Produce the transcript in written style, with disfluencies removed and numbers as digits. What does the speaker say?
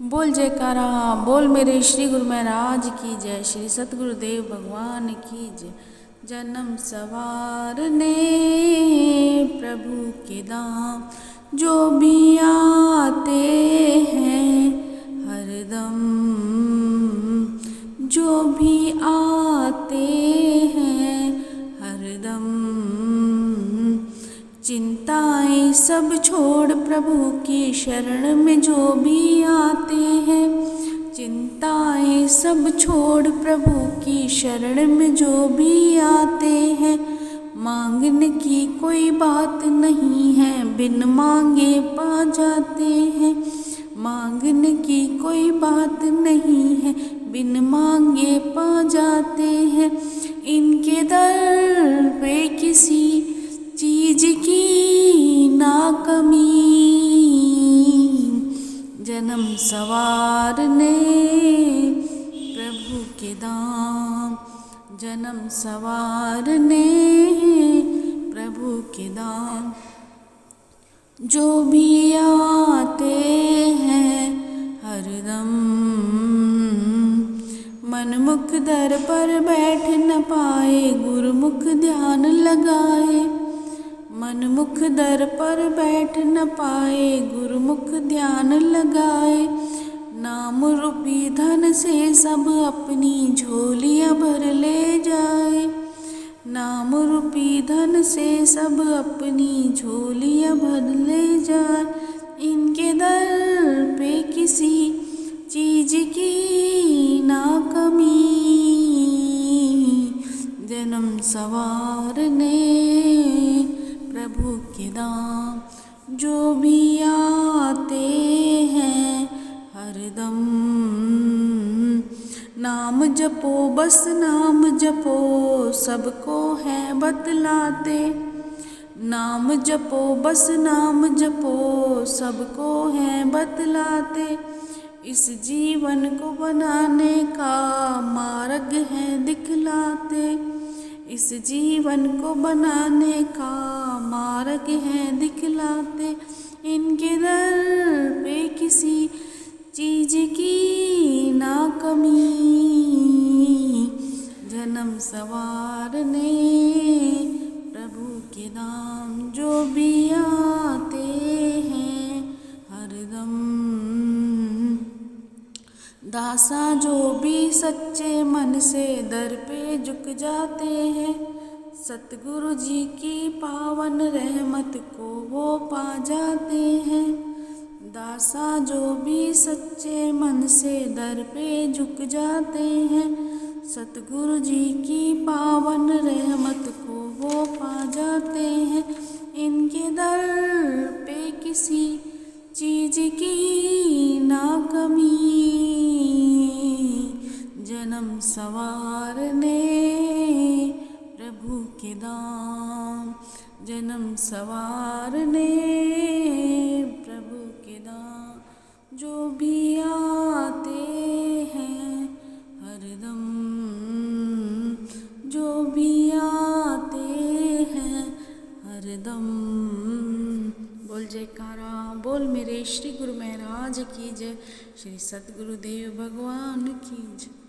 बोल जयकारा बोल मेरे श्री गुरु महाराज की जय। श्री सतगुरुदेव भगवान की जय। जन्म सवारने प्रभु के दाम जो भी आते हैं हरदम, जो भी आते हैं हरदम। चिंताएं सब छोड़ प्रभु की शरण में जो भी आते हैं, चिंताएं सब छोड़ प्रभु की शरण में जो भी आते हैं। मांगने की कोई बात नहीं है, बिन मांगे पा जाते हैं। मांगने की कोई बात नहीं है, बिन मांगे पा जाते हैं। इनके दर पे किसी चीज की ना कमी, जन्म सवारने प्रभु के दाम, जन्म सवारने प्रभु के दाम। जो भी आते हैं हरदम, मनमुख दर पर बैठ न पाए गुरुमुख ध्यान लगाए। मनमुख दर पर बैठ न पाए गुरुमुख ध्यान लगाए। नाम रूपी धन से सब अपनी झोलियाँ भर ले जाए। नाम रूपी धन से सब अपनी झोलियाँ भर ले जाए। इनके दर पे किसी चीज की ना कमी, जन्म सवारने प्रभु के दाम। जो भी आते हैं हरदम, नाम जपो बस नाम जपो सबको है बतलाते। नाम जपो बस नाम जपो सबको है बतलाते। इस जीवन को बनाने का मार्ग है दिखलाते। इस जीवन को बनाने का मार्ग है दिखलाते। इनके दर पे किसी चीज की ना कमी, जन्म सवारने प्रभु के दाम। जो भी आते हैं हरदम, दासा जो भी सच्चे मन से दर पे झुक जाते हैं, सतगुरु जी की पावन रहमत को वो पा जाते हैं। दासा जो भी सच्चे मन से दर पे झुक जाते हैं, सतगुरु जी की पावन रहमत को वो पा जाते हैं। इनके दर पे किसी चीज की ना कमी, जन्म सवारने प्रभु के दाम। जन्म सवारने प्रभु के दाम। जो भी आते हैं हरदम, जो भी आते हैं हरदम। बोल जयकारा बोल मेरे श्री गुरु महाराज की जय। श्री सतगुरुदेव भगवान की जय।